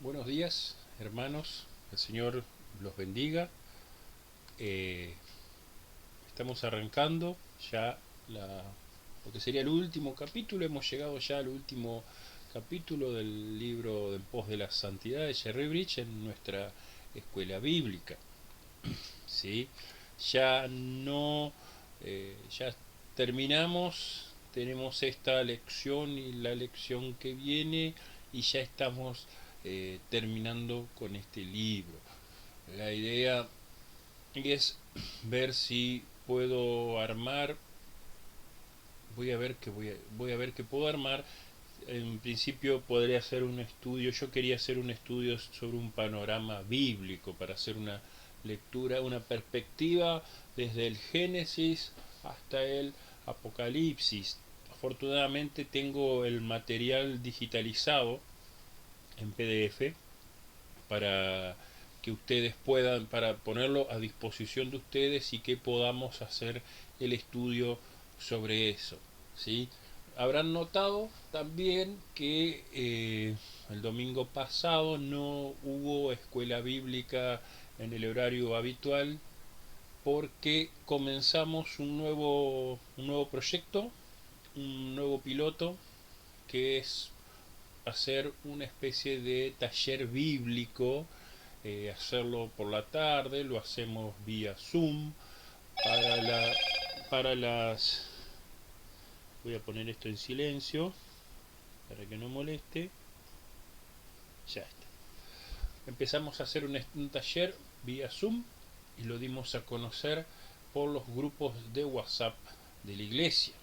Buenos días, hermanos. El Señor los bendiga. Eh, Estamos arrancando ya lo que sería el último capítulo. Hemos llegado ya al último capítulo del libro En pos de la santidad de Jerry Bridge en nuestra escuela bíblica. ¿Sí? Ya no, ya terminamos. Tenemos esta lección y la lección que viene y ya estamos terminando con este libro. La idea es ver si puedo armar, voy a ver qué puedo armar. En principio podría hacer un estudio, yo quería hacer un estudio sobre un panorama bíblico para hacer una lectura, una perspectiva desde el Génesis hasta el Apocalipsis. Afortunadamente tengo el material digitalizado en PDF para que ustedes puedan, para ponerlo a disposición de ustedes y que podamos hacer el estudio sobre eso, ¿sí? Habrán notado también que el domingo pasado no hubo escuela bíblica en el horario habitual porque comenzamos un nuevo proyecto, un nuevo piloto que es hacer una especie de taller bíblico, hacerlo por la tarde, lo hacemos vía Zoom para la para las voy a poner esto en silencio para que no moleste. Ya está. Empezamos a hacer un taller vía Zoom y lo dimos a conocer por los grupos de WhatsApp de la iglesia.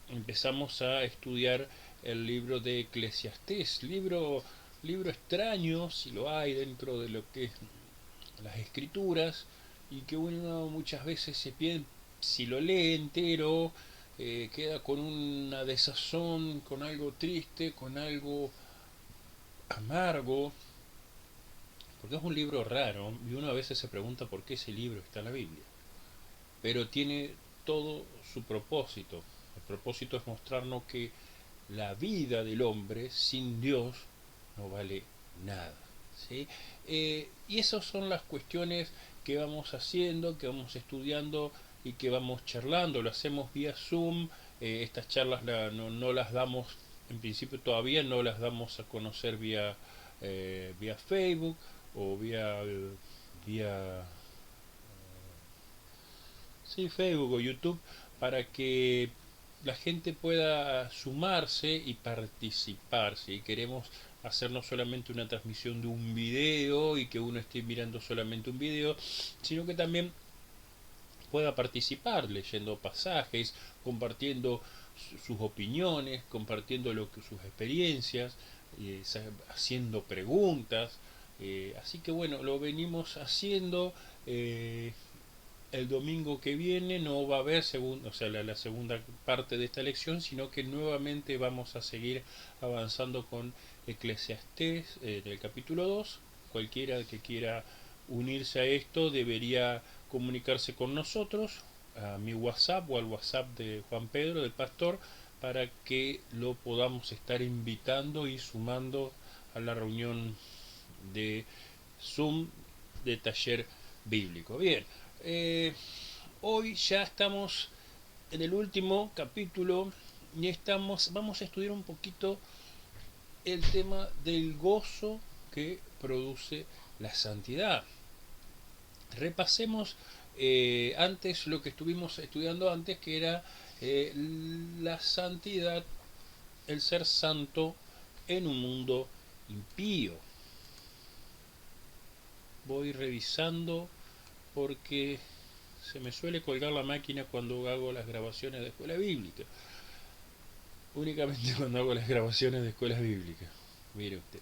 Empezamos a estudiar el libro de Eclesiastés, libro extraño, si lo hay dentro de lo que es las escrituras, y que uno muchas veces se piensa, si lo lee entero, queda con una desazón, con algo triste, con algo amargo, porque es un libro raro, y uno a veces se pregunta por qué ese libro está en la Biblia. Pero tiene todo su propósito. El propósito es mostrarnos que la vida del hombre sin Dios no vale nada. ¿Sí? Y esas son las cuestiones que vamos haciendo, que vamos estudiando y que vamos charlando. Lo hacemos vía Zoom. Estas charlas no las damos, en principio todavía no las damos a conocer vía Facebook o vía sí, Facebook o YouTube, para que la gente pueda sumarse y participar. Si queremos hacer no solamente una transmisión de un video y que uno esté mirando solamente un video, sino que también pueda participar leyendo pasajes, compartiendo sus opiniones, compartiendo sus experiencias, haciendo preguntas. Así que bueno, lo venimos haciendo. El domingo que viene no va a haber o sea, la segunda parte de esta lección, sino que nuevamente vamos a seguir avanzando con Eclesiastés del capítulo 2. Cualquiera que quiera unirse a esto debería comunicarse con nosotros a mi WhatsApp o al WhatsApp de Juan Pedro, del pastor, para que lo podamos estar invitando y sumando a la reunión de Zoom de taller bíblico. Bien, eh, hoy ya estamos en el último capítulo y vamos a estudiar un poquito el tema del gozo que produce la santidad. Repasemos antes lo que estuvimos estudiando antes, que era la santidad, el ser santo en un mundo impío. Voy revisando porque se me suele colgar la máquina cuando hago las grabaciones de escuela bíblica. Únicamente cuando hago las grabaciones de escuelas bíblicas. Mire usted.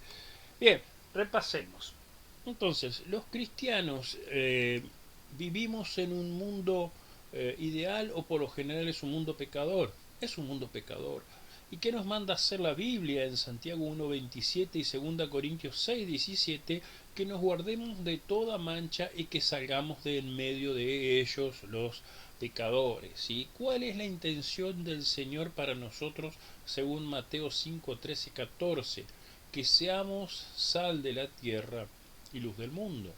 Bien, repasemos. Entonces, los cristianos vivimos en un mundo ideal o por lo general es un mundo pecador. Es un mundo pecador. ¿Y qué nos manda hacer la Biblia en Santiago 1.27 y 2 Corintios 6.17? Que nos guardemos de toda mancha y que salgamos de en medio de ellos los pecadores. ¿Sí? ¿Cuál es la intención del Señor para nosotros según Mateo 5.13 y 14? que seamos sal de la tierra y luz del mundo.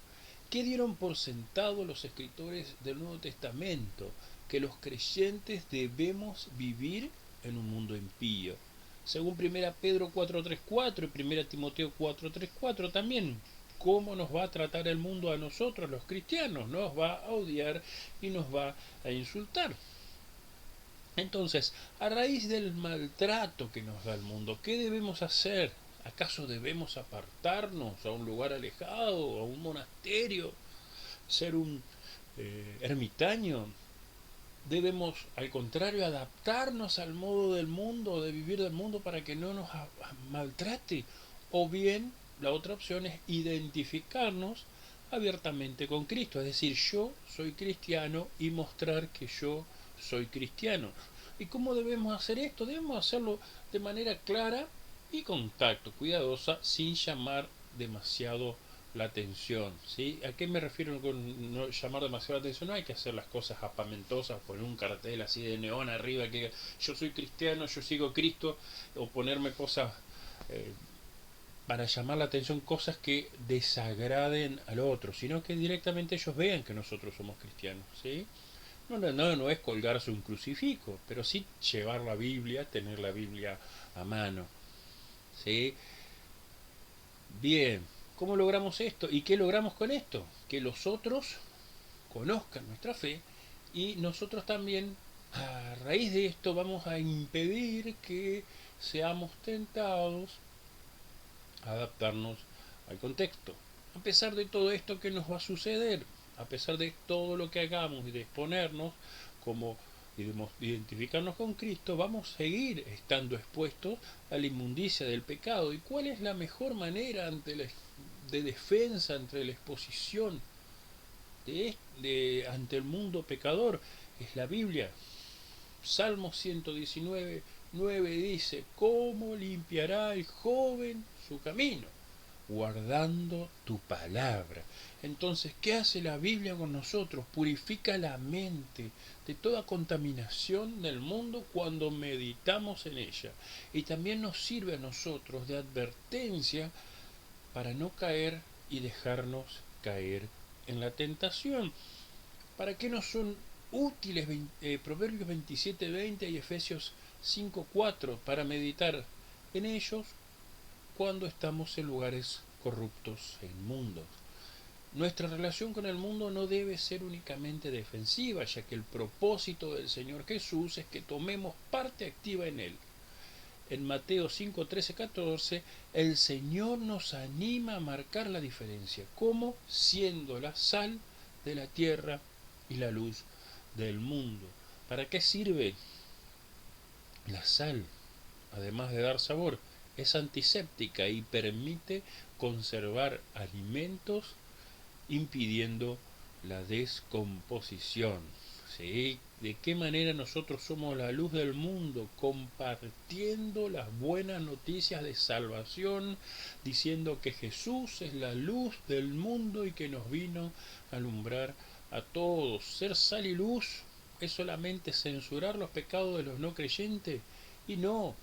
¿Qué dieron por sentado los escritores del Nuevo Testamento? Que los creyentes debemos vivir en un mundo impío. Según 1 Pedro 4.3.4 y 1 Timoteo 4.3.4 también. ¿Cómo nos va a tratar el mundo a nosotros los cristianos? Nos va a odiar y nos va a insultar. Entonces, a raíz del maltrato que nos da el mundo, ¿qué debemos hacer? ¿Acaso debemos apartarnos a un lugar alejado, a un monasterio, ser un ermitaño? Debemos, al contrario, adaptarnos al modo del mundo, de vivir del mundo, para que no nos maltrate. O bien, la otra opción es identificarnos abiertamente con Cristo, es decir, yo soy cristiano y mostrar que yo soy cristiano. ¿Y cómo debemos hacer esto? Debemos hacerlo de manera clara y con tacto, cuidadosa, sin llamar demasiado la atención, ¿sí? ¿A qué me refiero con no llamar demasiado la atención? No hay que hacer las cosas apamentosas, poner un cartel así de neón arriba que yo soy cristiano, yo sigo a Cristo, o ponerme cosas para llamar la atención, cosas que desagraden al otro, sino que directamente ellos vean que nosotros somos cristianos, ¿sí? No es colgarse un crucifijo, pero sí llevar la Biblia, tener la Biblia a mano, ¿sí? Bien, ¿cómo logramos esto? ¿Y qué logramos con esto? Que los otros conozcan nuestra fe y nosotros también, a raíz de esto, vamos a impedir que seamos tentados a adaptarnos al contexto. A pesar de todo esto que nos va a suceder, a pesar de todo lo que hagamos y de exponernos como y de identificarnos con Cristo, vamos a seguir estando expuestos a la inmundicia del pecado. ¿Y cuál es la mejor manera de defensa ante la exposición ante el mundo pecador? Es la Biblia. Salmo 119:9 dice: ¿cómo limpiará el joven su camino? Guardando tu palabra. Entonces, ¿qué hace la Biblia con nosotros? Purifica la mente de toda contaminación del mundo cuando meditamos en ella. Y también nos sirve a nosotros de advertencia para no caer y dejarnos caer en la tentación. ¿Para qué nos son útiles Proverbios 27:20 y Efesios 5:4? Para meditar en ellos cuando estamos en lugares corruptos e inmundos. Nuestra relación con el mundo no debe ser únicamente defensiva, ya que el propósito del Señor Jesús es que tomemos parte activa en él. En Mateo 5:13-14, el Señor nos anima a marcar la diferencia, como siendo la sal de la tierra y la luz del mundo. ¿Para qué sirve la sal? Además de dar sabor, es antiséptica y permite conservar alimentos impidiendo la descomposición. ¿Sí? ¿De qué manera nosotros somos la luz del mundo? Compartiendo las buenas noticias de salvación, diciendo que Jesús es la luz del mundo y que nos vino a alumbrar a todos. Ser sal y luz es solamente censurar los pecados de los no creyentes, y no,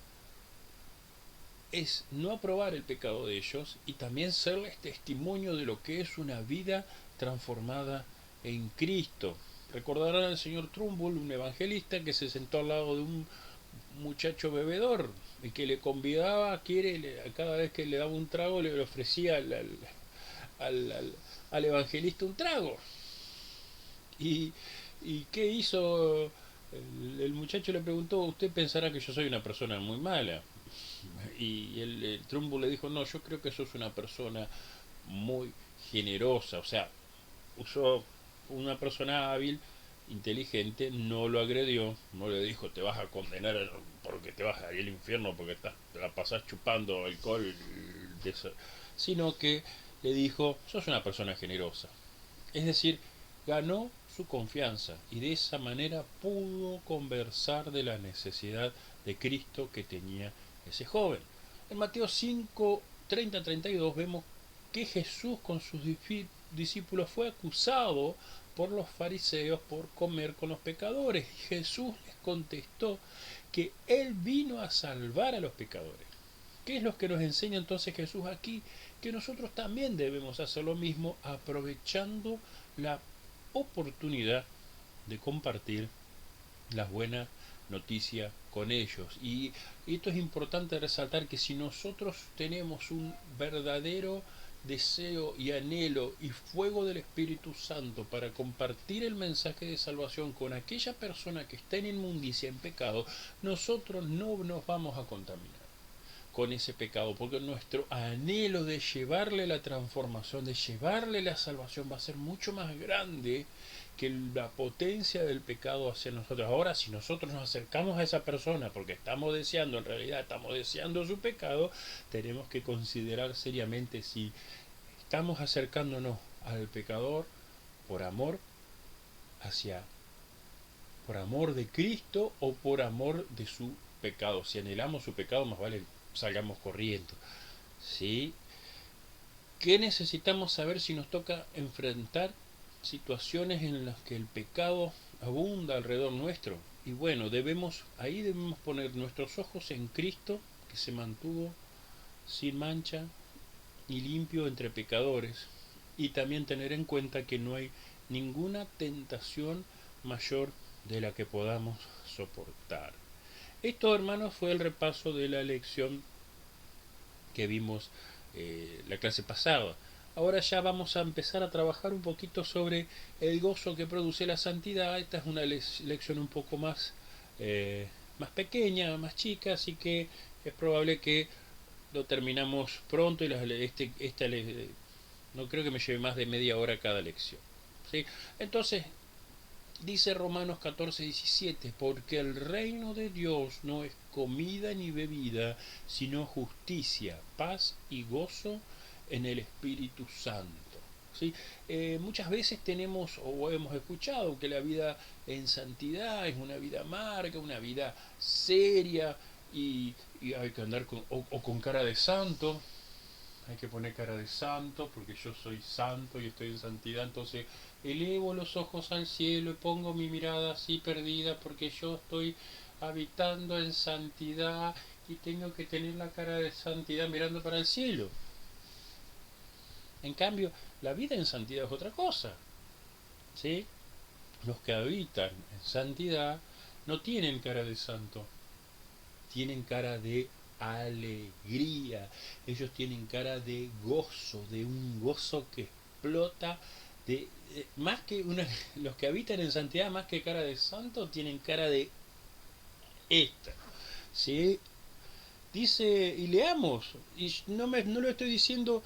es no aprobar el pecado de ellos y también serles testimonio de lo que es una vida transformada en Cristo. Recordarán al señor Trumbull, un evangelista que se sentó al lado de un muchacho bebedor y que le convidaba, cada vez que le daba un trago le ofrecía al evangelista un trago. ¿Y qué hizo? El muchacho le preguntó: ¿usted pensará que yo soy una persona muy mala? Y el Trumbull le dijo: no, yo creo que sos una persona muy generosa. O sea, usó una persona hábil, inteligente, no lo agredió, no le dijo te vas a condenar porque te vas a ir al infierno porque te la pasás chupando alcohol, sino que le dijo: sos una persona generosa. Es decir, ganó su confianza y de esa manera pudo conversar de la necesidad de Cristo que tenía ese joven. En Mateo 5:30-32 vemos que Jesús con sus discípulos fue acusado por los fariseos por comer con los pecadores, y Jesús les contestó que él vino a salvar a los pecadores. ¿Qué es lo que nos enseña entonces Jesús aquí? Que nosotros también debemos hacer lo mismo aprovechando la oportunidad de compartir las buenas noticias con ellos. Y esto es importante resaltar, que si nosotros tenemos un verdadero deseo y anhelo y fuego del Espíritu Santo para compartir el mensaje de salvación con aquella persona que está en inmundicia, en pecado, nosotros no nos vamos a contaminar con ese pecado, porque nuestro anhelo de llevarle la transformación, de llevarle la salvación, va a ser mucho más grande que la potencia del pecado hacia nosotros. Ahora, si nosotros nos acercamos a esa persona porque estamos deseando, en realidad estamos deseando su pecado, tenemos que considerar seriamente si estamos acercándonos al pecador por amor hacia, por amor de Cristo, o por amor de su pecado. Si anhelamos su pecado, más vale salgamos corriendo. ¿Sí? ¿Qué necesitamos saber si nos toca enfrentar situaciones en las que el pecado abunda alrededor nuestro? Y bueno, ahí debemos poner nuestros ojos en Cristo, que se mantuvo sin mancha y limpio entre pecadores, y también tener en cuenta que no hay ninguna tentación mayor de la que podamos soportar. Esto, hermanos, fue el repaso de la lección que vimos la clase pasada. Ahora ya vamos a empezar a trabajar un poquito sobre el gozo que produce la santidad. Esta es una lección un poco más pequeña, más chica, así que es probable que lo terminamos pronto y no creo que me lleve más de media hora cada lección. ¿Sí? Entonces, dice Romanos 14:17, porque el reino de Dios no es comida ni bebida, sino justicia, paz y gozo en el Espíritu Santo. ¿Sí? Muchas veces tenemos o hemos escuchado que la vida en santidad es una vida amarga, una vida seria, y hay que andar o con cara de santo. Hay que poner cara de santo porque yo soy santo y estoy en santidad, entonces elevo los ojos al cielo y pongo mi mirada así perdida porque yo estoy habitando en santidad y tengo que tener la cara de santidad mirando para el cielo. En cambio, la vida en santidad es otra cosa. ¿Sí? Los que habitan en santidad no tienen cara de santo, tienen cara de alegría. Ellos tienen cara de gozo, de un gozo que explota, más que los que habitan en santidad, más que cara de santo, tienen cara de esta. ¿Sí? Dice, y leamos, y no lo estoy diciendo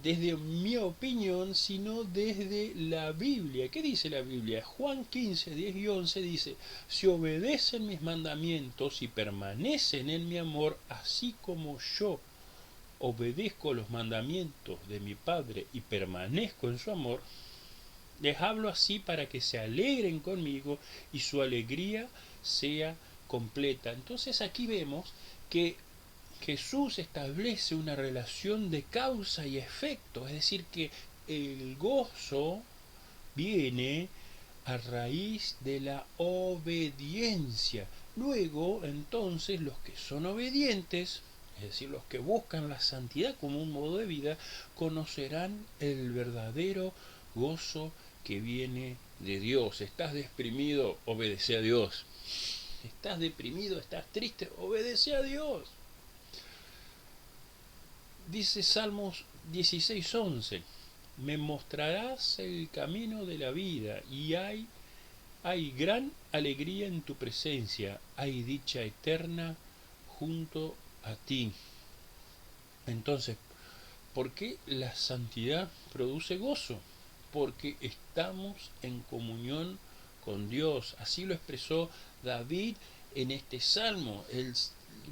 desde mi opinión, sino desde la Biblia. ¿Qué dice la Biblia? Juan 15:10 y 11 dice, si obedecen mis mandamientos y permanecen en mi amor, así como yo obedezco los mandamientos de mi Padre y permanezco en su amor, les hablo así para que se alegren conmigo y su alegría sea completa. Entonces aquí vemos que Jesús establece una relación de causa y efecto, es decir, que el gozo viene a raíz de la obediencia. Luego, entonces, los que son obedientes, es decir, los que buscan la santidad como un modo de vida, conocerán el verdadero gozo que viene de Dios. ¿Estás deprimido? Obedece a Dios. ¿Estás deprimido? ¿Estás triste? Obedece a Dios. Dice Salmos 16:11, me mostrarás el camino de la vida y hay gran alegría en tu presencia, hay dicha eterna junto a ti. Entonces, ¿por qué la santidad produce gozo? Porque estamos en comunión con Dios. Así lo expresó David en este salmo. El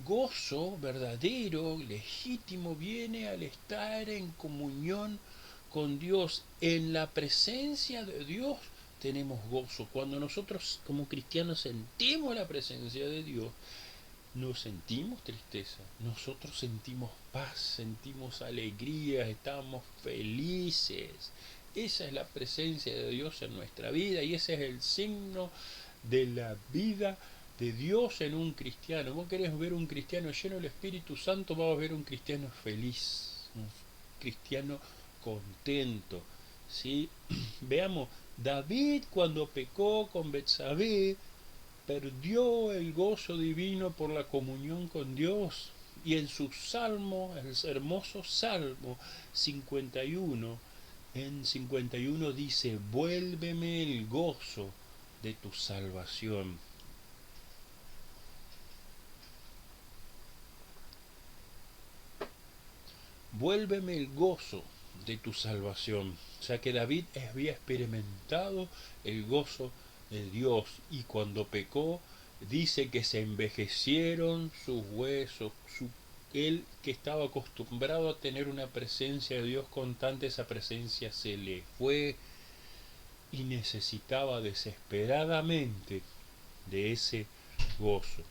gozo verdadero, legítimo, viene al estar en comunión con Dios. En la presencia de Dios tenemos gozo. Cuando nosotros como cristianos sentimos la presencia de Dios, no sentimos tristeza, nosotros sentimos paz, sentimos alegría, estamos felices. Esa es la presencia de Dios en nuestra vida y ese es el signo de la vida de Dios en un cristiano. Vos querés ver un cristiano lleno del Espíritu Santo, vas a ver un cristiano feliz, un cristiano contento, ¿sí? Veamos, David cuando pecó con Betsabé, perdió el gozo divino por la comunión con Dios. Y en su salmo, el hermoso Salmo 51, en 51 dice, vuélveme el gozo de tu salvación. Vuélveme el gozo de tu salvación. O sea que David había experimentado el gozo de Dios, y cuando pecó dice que se envejecieron sus huesos. Él, que estaba acostumbrado a tener una presencia de Dios constante, esa presencia se le fue y necesitaba desesperadamente de ese gozo.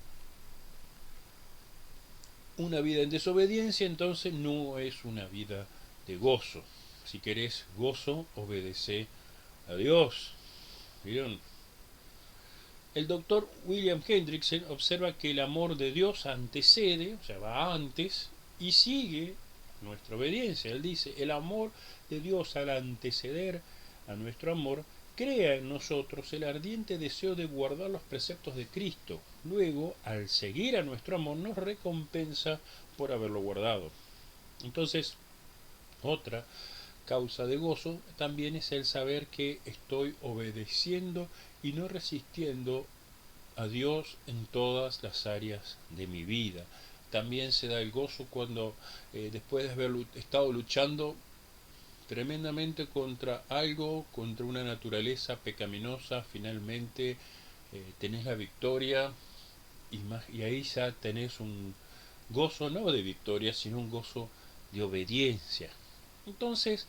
Una vida en desobediencia entonces no es una vida de gozo. Si querés gozo, obedece a Dios. ¿Vieron? El doctor William Hendrickson observa que el amor de Dios antecede, o sea, va antes y sigue nuestra obediencia. Él dice, el amor de Dios, al anteceder a nuestro amor, crea en nosotros el ardiente deseo de guardar los preceptos de Cristo. Luego, al seguir a nuestro amor, nos recompensa por haberlo guardado. Entonces, otra causa de gozo también es el saber que estoy obedeciendo y no resistiendo a Dios en todas las áreas de mi vida. También se da el gozo cuando, después de haber estado luchando tremendamente contra algo, contra una naturaleza pecaminosa, finalmente tenés la victoria, y ahí ya tenés un gozo no de victoria, sino un gozo de obediencia. Entonces,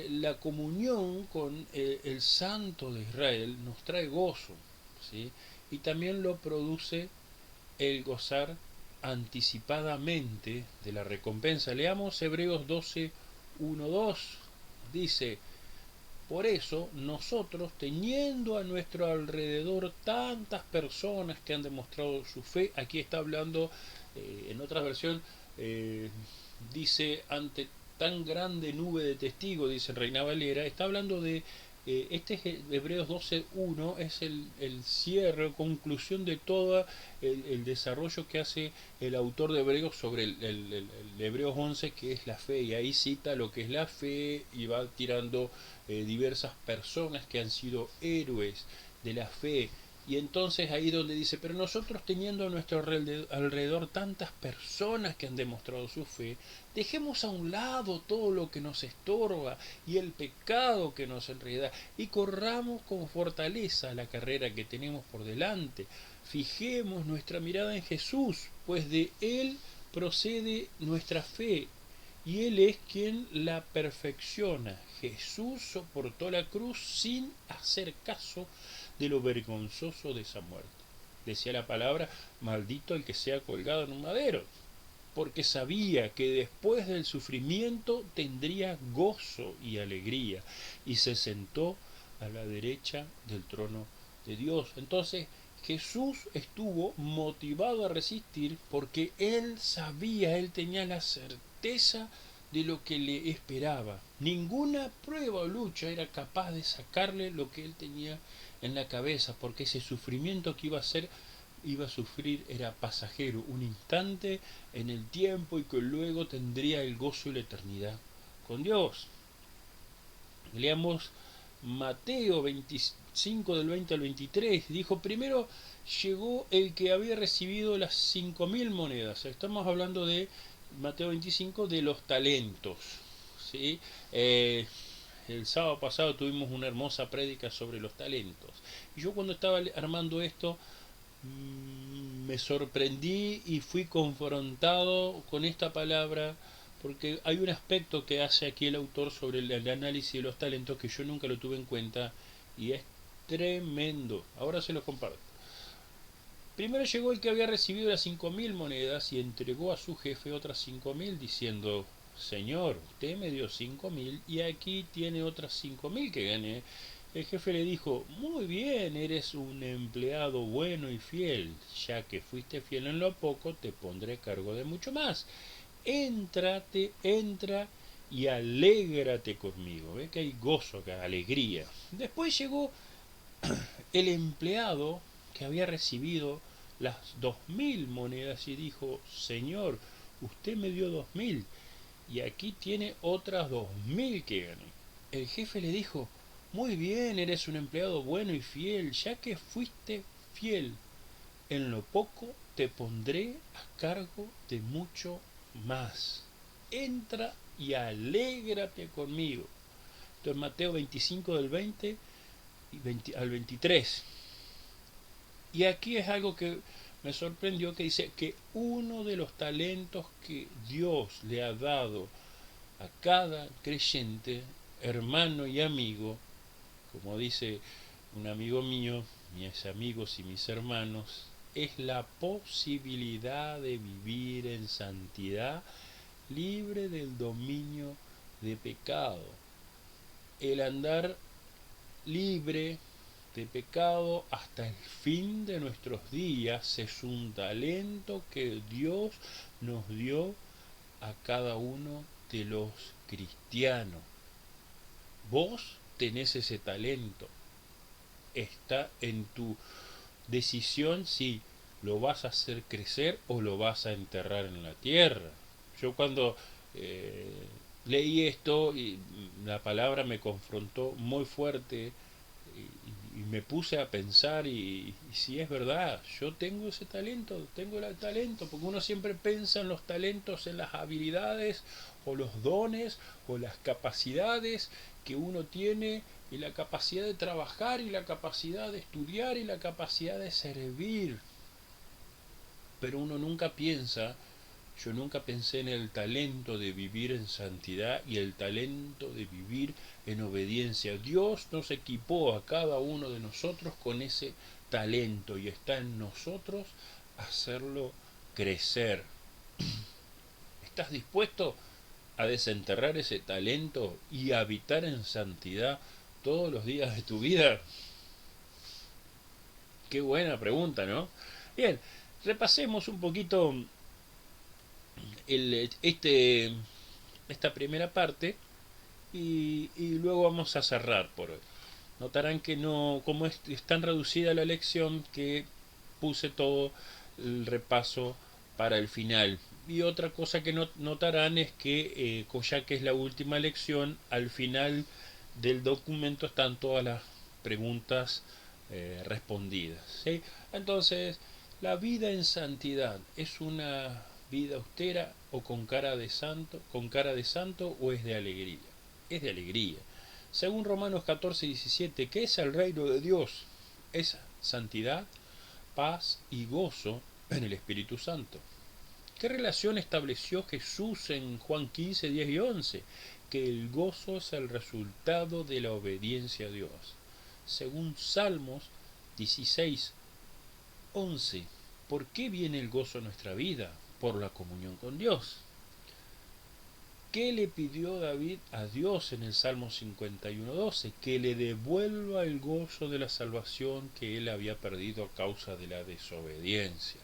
la comunión con el Santo de Israel nos trae gozo, ¿sí? Y también lo produce el gozar anticipadamente de la recompensa. Leamos Hebreos 12, 1, 2. Dice, por eso nosotros, teniendo a nuestro alrededor tantas personas que han demostrado su fe, aquí está hablando, en otra versión, dice, ante tan grande nube de testigos, dice Reina Valera, está hablando de, este es Hebreos 12.1, es el cierre, conclusión de todo el desarrollo que hace el autor de Hebreos sobre el Hebreos 11, que es la fe, y ahí cita lo que es la fe y va tirando diversas personas que han sido héroes de la fe. Y entonces ahí donde dice, pero nosotros teniendo a nuestro alrededor tantas personas que han demostrado su fe, dejemos a un lado todo lo que nos estorba y el pecado que nos enreda, y corramos con fortaleza la carrera que tenemos por delante. Fijemos nuestra mirada en Jesús, pues de Él procede nuestra fe, y Él es quien la perfecciona. Jesús soportó la cruz sin hacer caso de lo vergonzoso de esa muerte. Decía la palabra, maldito el que sea colgado en un madero, porque sabía que después del sufrimiento tendría gozo y alegría, y se sentó a la derecha del trono de Dios. Entonces Jesús estuvo motivado a resistir porque él sabía, él tenía la certeza de lo que le esperaba. Ninguna prueba o lucha era capaz de sacarle lo que él tenía en la cabeza, porque ese sufrimiento que iba a sufrir era pasajero, un instante en el tiempo, y que luego tendría el gozo y la eternidad con Dios. Leamos Mateo 25 del 20 al 23. Dijo, primero llegó el que había recibido las 5.000 monedas. Estamos hablando de Mateo 25, de los talentos, ¿sí? El sábado pasado tuvimos una hermosa prédica sobre los talentos. Y yo, cuando estaba armando esto, me sorprendí y fui confrontado con esta palabra, porque hay un aspecto que hace aquí el autor sobre el análisis de los talentos que yo nunca lo tuve en cuenta, y es tremendo. Ahora se lo comparto. Primero llegó el que había recibido las 5.000 monedas y entregó a su jefe otras 5.000, diciendo, Señor, usted me dio 5.000 y aquí tiene otras 5.000 que gané El jefe le dijo, muy bien, eres un empleado bueno y fiel, ya que fuiste fiel en lo poco, te pondré a cargo de mucho más. Entra y alégrate conmigo. ¿Ve que hay gozo acá, alegría? Después llegó el empleado que había recibido las 2000 monedas y dijo, Señor, usted me dio 2000 y aquí tiene otras 2000 que gané. El jefe le dijo, muy bien, eres un empleado bueno y fiel, ya que fuiste fiel en lo poco, te pondré a cargo de mucho más. Entra y alégrate conmigo. Esto es Mateo 25 del 20 al 23. Y aquí es algo que me sorprendió, que dice que uno de los talentos que Dios le ha dado a cada creyente, hermano y amigo, como dice un amigo mío, mis amigos y mis hermanos, es la posibilidad de vivir en santidad libre del dominio de pecado. El andar libre de pecado hasta el fin de nuestros días es un talento que Dios nos dio a cada uno de los cristianos. Vos tenés ese talento. Está en tu decisión si lo vas a hacer crecer o lo vas a enterrar en la tierra. Yo cuando leí esto y la palabra me confrontó muy fuerte y me puse a pensar y si es verdad, yo tengo ese talento, tengo el talento, porque uno siempre piensa en los talentos, en las habilidades o los dones o las capacidades que uno tiene y la capacidad de trabajar y la capacidad de estudiar y la capacidad de servir. Pero uno nunca piensa, yo nunca pensé en el talento de vivir en santidad y el talento de vivir en obediencia. Dios nos equipó a cada uno de nosotros con ese talento y está en nosotros hacerlo crecer. ¿Estás dispuesto a desenterrar ese talento y a habitar en santidad todos los días de tu vida? Qué buena pregunta, ¿no? Bien, repasemos un poquito el, esta primera parte y luego vamos a cerrar por hoy. Notarán que no, como es tan reducida la lección, que puse todo el repaso para el final. Y otra cosa que notarán es que, ya que es la última lección, al final del documento están todas las preguntas respondidas, ¿sí? Entonces, la vida en santidad es una vida austera o con cara de santo o es de alegría. Es de alegría. Según Romanos 14:17, ¿qué es el reino de Dios? Es santidad, paz y gozo en el Espíritu Santo. ¿Qué relación estableció Jesús en Juan 15, 10 y 11? Que el gozo es el resultado de la obediencia a Dios. Según Salmos 16, 11, ¿por qué viene el gozo a nuestra vida? Por la comunión con Dios. ¿Qué le pidió David a Dios en el Salmo 51:12? Que le devuelva el gozo de la salvación que él había perdido a causa de la desobediencia.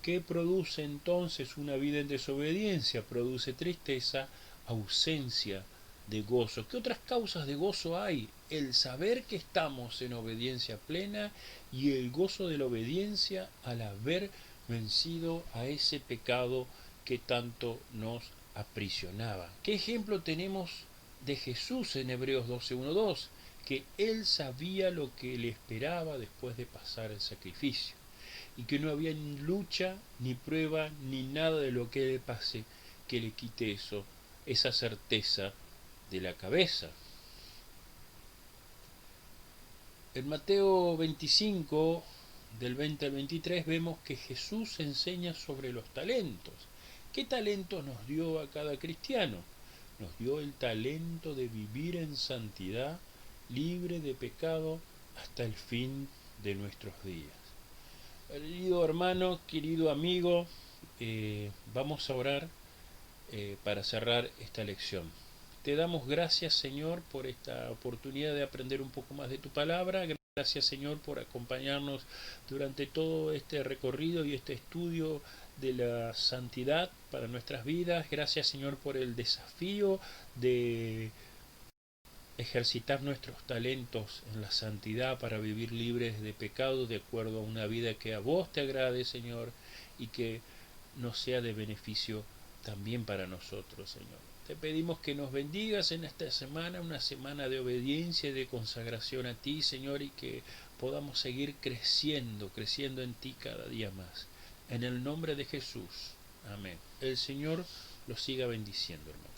¿Qué produce entonces una vida en desobediencia? Produce tristeza, ausencia de gozo. ¿Qué otras causas de gozo hay? El saber que estamos en obediencia plena y el gozo de la obediencia al haber vencido a ese pecado que tanto nos aprisionaba. ¿Qué ejemplo tenemos de Jesús en Hebreos 12:1-2? Que él sabía lo que le esperaba después de pasar el sacrificio y que no había ni lucha, ni prueba, ni nada de lo que le pase que le quite eso, esa certeza de la cabeza. En Mateo 25, del 20 al 23, vemos que Jesús enseña sobre los talentos. ¿Qué talento nos dio a cada cristiano? Nos dio el talento de vivir en santidad, libre de pecado, hasta el fin de nuestros días. Querido hermano, querido amigo, vamos a orar para cerrar esta lección. te damos gracias, Señor, por esta oportunidad de aprender un poco más de tu palabra. Gracias, Señor, por acompañarnos durante todo este recorrido y este estudio de la santidad para nuestras vidas. Gracias, Señor, por el desafío de ejercitar nuestros talentos en la santidad para vivir libres de pecado, de acuerdo a una vida que a vos te agrade, Señor, y que nos sea de beneficio también para nosotros, Señor. Te pedimos que nos bendigas en esta semana, una semana de obediencia y de consagración a ti, Señor, y que podamos seguir creciendo en ti cada día más. En el nombre de Jesús. Amén. El Señor los siga bendiciendo, hermano.